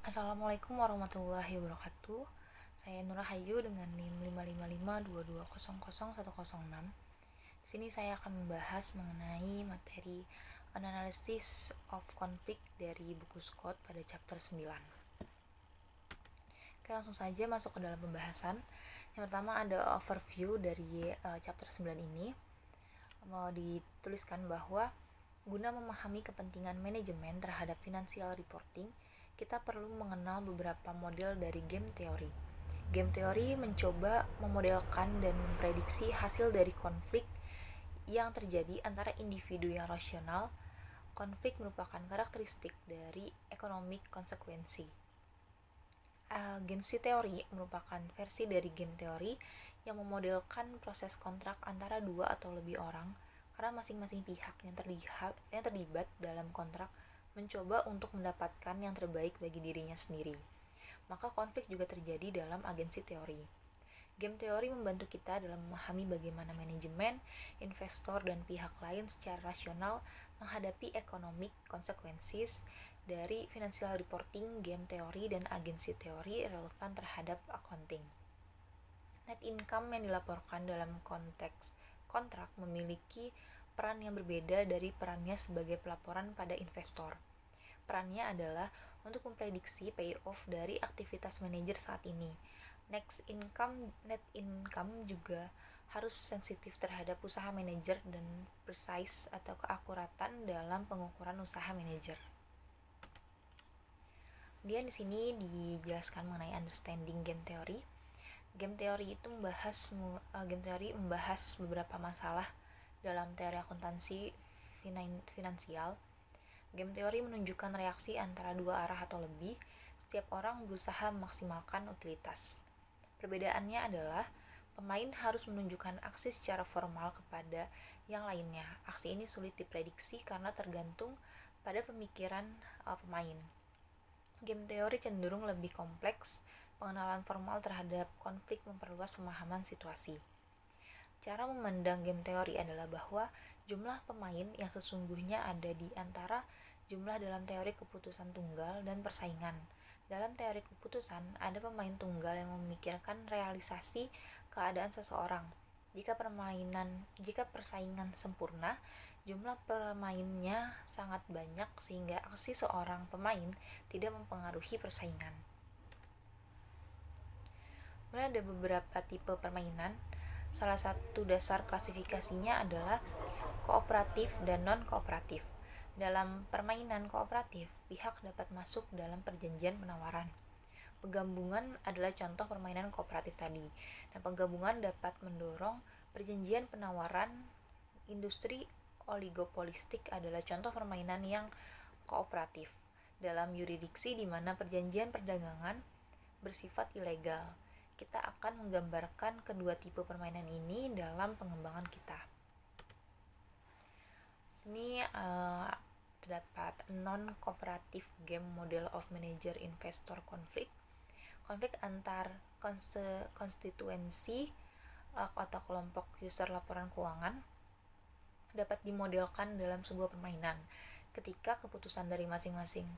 Assalamualaikum warahmatullahi wabarakatuh. Saya Nur Hayu dengan NIM 55522001006. Di sini saya akan membahas mengenai materi Analysis of Conflict dari buku Scott pada chapter 9. Oke, langsung saja masuk ke dalam pembahasan. Yang pertama ada overview dari chapter 9 ini. Mau dituliskan bahwa guna memahami kepentingan manajemen terhadap financial reporting, kita perlu mengenal beberapa model dari game teori. Game teori mencoba memodelkan dan memprediksi hasil dari konflik yang terjadi antara individu yang rasional. Konflik merupakan karakteristik dari economic konsekuensi. Agency teori merupakan versi dari game teori yang memodelkan proses kontrak antara dua atau lebih orang, karena masing-masing pihak yang terlibat dalam kontrak mencoba untuk mendapatkan yang terbaik bagi dirinya sendiri. Maka konflik juga terjadi dalam agensi teori. Game teori membantu kita dalam memahami bagaimana manajemen, investor, dan pihak lain secara rasional menghadapi economic consequences dari financial reporting, game teori, dan agensi teori relevan terhadap accounting. Net income yang dilaporkan dalam konteks kontrak memiliki peran yang berbeda dari perannya sebagai pelaporan pada investor. Perannya adalah untuk memprediksi payoff dari aktivitas manajer saat ini. Net income juga harus sensitif terhadap usaha manajer dan precise atau keakuratan dalam pengukuran usaha manajer. Kemudian di sini dijelaskan mengenai understanding game theory. Game teori membahas beberapa masalah dalam teori akuntansi finansial. Game teori menunjukkan reaksi antara dua arah atau lebih. Setiap orang berusaha memaksimalkan utilitas. Perbedaannya adalah pemain harus menunjukkan aksi secara formal kepada yang lainnya. Aksi ini sulit diprediksi karena tergantung pada pemikiran pemain. Game teori cenderung lebih kompleks. Pengenalan formal terhadap konflik memperluas pemahaman situasi. Cara memandang game teori adalah bahwa jumlah pemain yang sesungguhnya ada di antara jumlah dalam teori keputusan tunggal dan persaingan. Dalam teori keputusan, ada pemain tunggal yang memikirkan realisasi keadaan seseorang. Jika persaingan sempurna, jumlah pemainnya sangat banyak sehingga aksi seorang pemain tidak mempengaruhi persaingan. Kemudian ada beberapa tipe permainan. Salah satu dasar klasifikasinya adalah kooperatif dan non-kooperatif. Dalam permainan kooperatif, pihak dapat masuk dalam perjanjian penawaran. Penggabungan adalah contoh permainan kooperatif tadi. Dan penggabungan dapat mendorong perjanjian penawaran. Industri oligopolistik adalah contoh permainan yang kooperatif. Dalam yurisdiksi di mana perjanjian perdagangan bersifat ilegal. Kita akan menggambarkan kedua tipe permainan ini dalam pengembangan kita. Sini terdapat non-cooperative game model of manager investor conflict. Konflik antar konstituensi atau kelompok user laporan keuangan dapat dimodelkan dalam sebuah permainan ketika keputusan dari masing-masing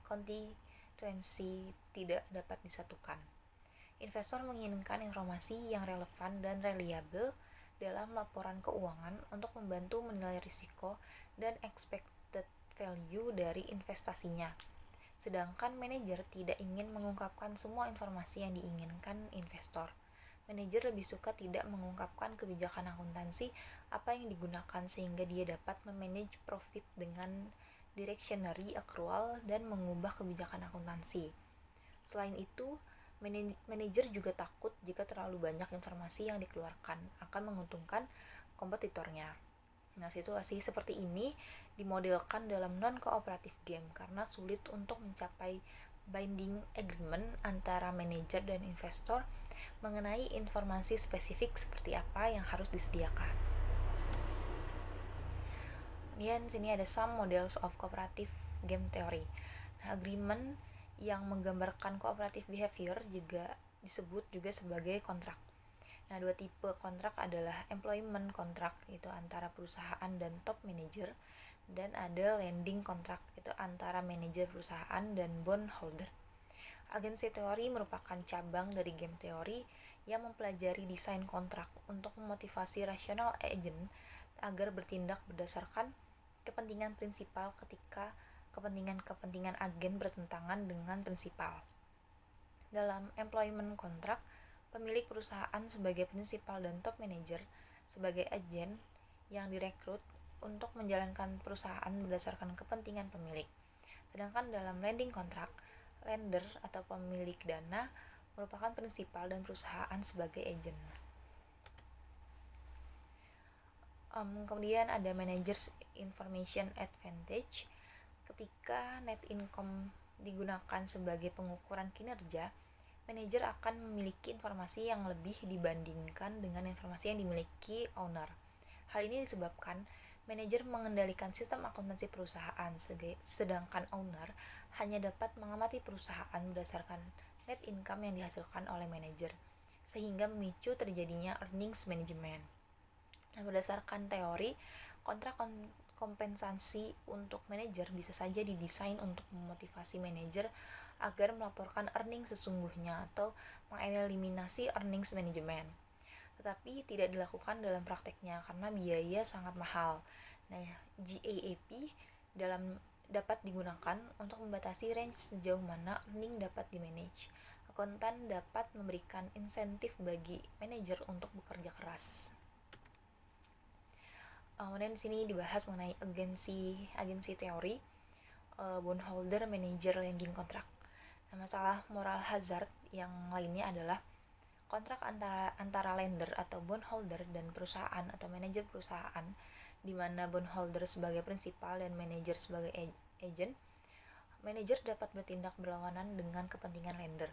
konstituensi tidak dapat disatukan. Investor menginginkan informasi yang relevan dan reliable dalam laporan keuangan untuk membantu menilai risiko dan expected value dari investasinya. Sedangkan manajer tidak ingin mengungkapkan semua informasi yang diinginkan investor. Manajer lebih suka tidak mengungkapkan kebijakan akuntansi apa yang digunakan sehingga dia dapat memanage profit dengan directionary accrual dan mengubah kebijakan akuntansi. Selain itu, manajer juga takut jika terlalu banyak informasi yang dikeluarkan akan menguntungkan kompetitornya. Nah, situasi seperti ini dimodelkan dalam non-cooperative game karena sulit untuk mencapai binding agreement antara manajer dan investor mengenai informasi spesifik seperti apa yang harus disediakan. Kemudian sini ada some models of cooperative game theory. Nah, agreement yang menggambarkan cooperative behavior juga disebut juga sebagai kontrak. Nah, dua tipe kontrak adalah employment kontrak, itu antara perusahaan dan top manager, dan ada lending kontrak, itu antara manajer perusahaan dan bondholder. Agensi teori merupakan cabang dari game teori yang mempelajari desain kontrak untuk memotivasi rasional agent agar bertindak berdasarkan kepentingan prinsipal ketika kepentingan-kepentingan agen bertentangan dengan prinsipal. Dalam employment kontrak, pemilik perusahaan sebagai prinsipal dan top manager sebagai agen yang direkrut untuk menjalankan perusahaan berdasarkan kepentingan pemilik. Sedangkan dalam lending kontrak, lender atau pemilik dana merupakan prinsipal dan perusahaan sebagai agen. Kemudian ada managers information advantage. Ketika net income digunakan sebagai pengukuran kinerja, manajer akan memiliki informasi yang lebih dibandingkan dengan informasi yang dimiliki owner. Hal ini disebabkan manajer mengendalikan sistem akuntansi perusahaan, sedangkan owner hanya dapat mengamati perusahaan berdasarkan net income yang dihasilkan oleh manajer, sehingga memicu terjadinya earnings management. Nah, berdasarkan teori, kontrak kompensasi untuk manajer bisa saja didesain untuk memotivasi manajer agar melaporkan earning sesungguhnya atau mengeliminasi earnings management. Tetapi tidak dilakukan dalam prakteknya karena biaya sangat mahal. Nah, GAAP dapat digunakan untuk membatasi range sejauh mana earning dapat dimanage. Akuntan dapat memberikan insentif bagi manajer untuk bekerja keras. Kemudian di sini dibahas mengenai agensi teori, bondholder manager lending kontrak. Nah, masalah moral hazard yang lainnya adalah kontrak antara lender atau bondholder dan perusahaan atau manajer perusahaan, di mana bondholder sebagai prinsipal dan manajer sebagai agent. Manajer dapat bertindak berlawanan dengan kepentingan lender.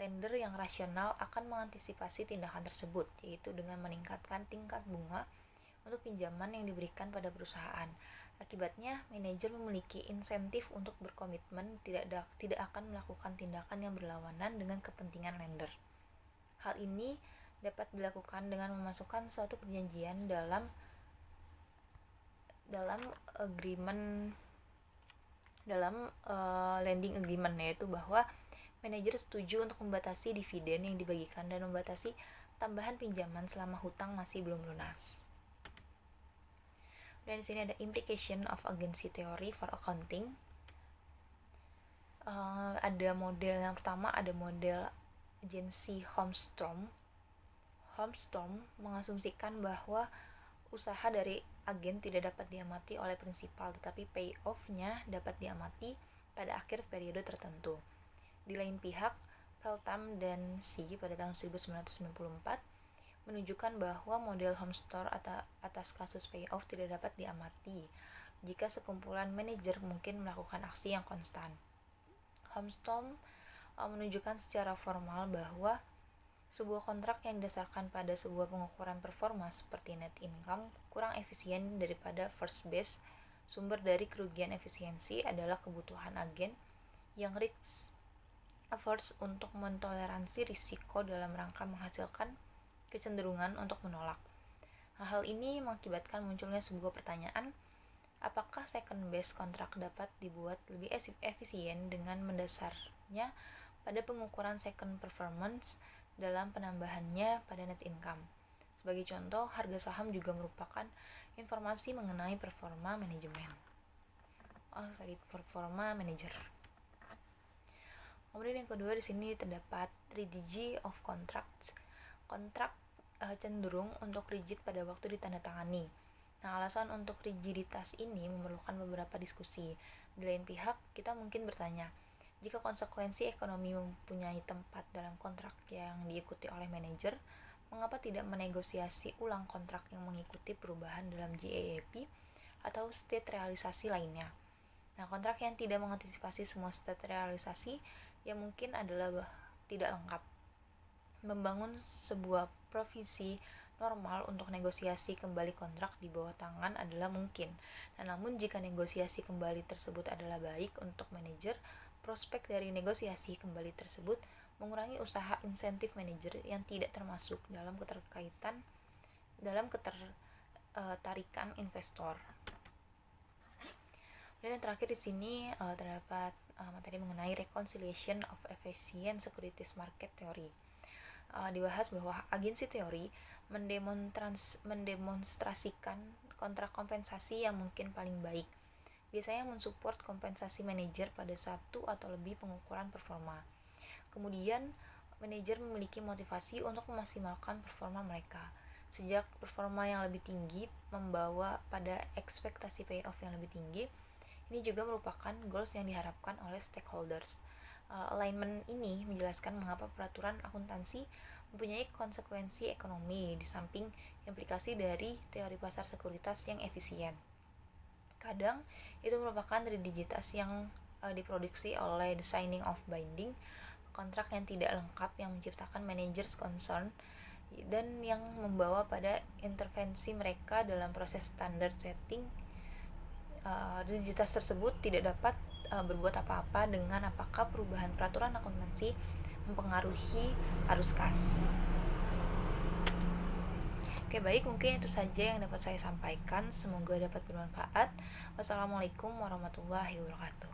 Lender yang rasional akan mengantisipasi tindakan tersebut, yaitu dengan meningkatkan tingkat bunga untuk pinjaman yang diberikan pada perusahaan. Akibatnya, manajer memiliki insentif untuk berkomitmen tidak akan melakukan tindakan yang berlawanan dengan kepentingan lender. Hal ini dapat dilakukan dengan memasukkan suatu perjanjian dalam lending agreement, yaitu bahwa manajer setuju untuk membatasi dividen yang dibagikan dan membatasi tambahan pinjaman selama hutang masih belum lunas. Dan di sini ada implication of agency theory for accounting. Ada model yang pertama, ada model agensi Holmstrom. Holmstrom mengasumsikan bahwa usaha dari agen tidak dapat diamati oleh prinsipal, tetapi payoff-nya dapat diamati pada akhir periode tertentu. Di lain pihak, Feltham dan C pada tahun 1994 menunjukkan bahwa model Holmstrom atas kasus payoff tidak dapat diamati jika sekumpulan manajer mungkin melakukan aksi yang konstan. Holmstrom menunjukkan secara formal bahwa sebuah kontrak yang didasarkan pada sebuah pengukuran performa seperti net income kurang efisien daripada first base. Sumber dari kerugian efisiensi adalah kebutuhan agen yang risk averse untuk mentoleransi risiko dalam rangka menghasilkan kecenderungan untuk menolak. Hal ini mengakibatkan munculnya sebuah pertanyaan, apakah second base kontrak dapat dibuat lebih efisien dengan mendasarnya pada pengukuran second performance dalam penambahannya pada net income. Sebagai contoh, harga saham juga merupakan informasi mengenai performa manajer. Kemudian yang kedua, di sini terdapat rigidity of contracts. Kontrak cenderung untuk rigid pada waktu ditandatangani. Nah, alasan untuk rigiditas ini memerlukan beberapa diskusi. Di lain pihak, kita mungkin bertanya, jika konsekuensi ekonomi mempunyai tempat dalam kontrak yang diikuti oleh manajer, mengapa tidak menegosiasi ulang kontrak yang mengikuti perubahan dalam GAAP atau state realisasi lainnya? Nah, kontrak yang tidak mengantisipasi semua state realisasi yang mungkin adalah tidak lengkap. Membangun sebuah provisi normal untuk negosiasi kembali kontrak di bawah tangan adalah mungkin. Nah, namun jika negosiasi kembali tersebut adalah baik untuk manajer, prospek dari negosiasi kembali tersebut mengurangi usaha insentif manajer yang tidak termasuk dalam ketertarikan investor. Dan yang terakhir di sini terdapat materi mengenai Reconciliation of Efficient Securities Market Theory. Dibahas bahwa agensi teori mendemonstrasikan kontrak kompensasi yang mungkin paling baik. Biasanya mensupport kompensasi manajer pada satu atau lebih pengukuran performa. Kemudian, manajer memiliki motivasi untuk memaksimalkan performa mereka. Sejak performa yang lebih tinggi membawa pada ekspektasi payoff yang lebih tinggi, ini juga merupakan goals yang diharapkan oleh stakeholders. Alignment ini menjelaskan mengapa peraturan akuntansi mempunyai konsekuensi ekonomi di samping implikasi dari teori pasar sekuritas yang efisien. Kadang itu merupakan rigiditas yang diproduksi oleh the signing of binding, kontrak yang tidak lengkap yang menciptakan managers concern dan yang membawa pada intervensi mereka dalam proses standard setting. Rigiditas tersebut tidak dapat berbuat apa-apa dengan apakah perubahan peraturan akuntansi mempengaruhi arus kas. Oke, baik, mungkin itu saja yang dapat saya sampaikan. Semoga dapat bermanfaat. Wassalamualaikum warahmatullahi wabarakatuh.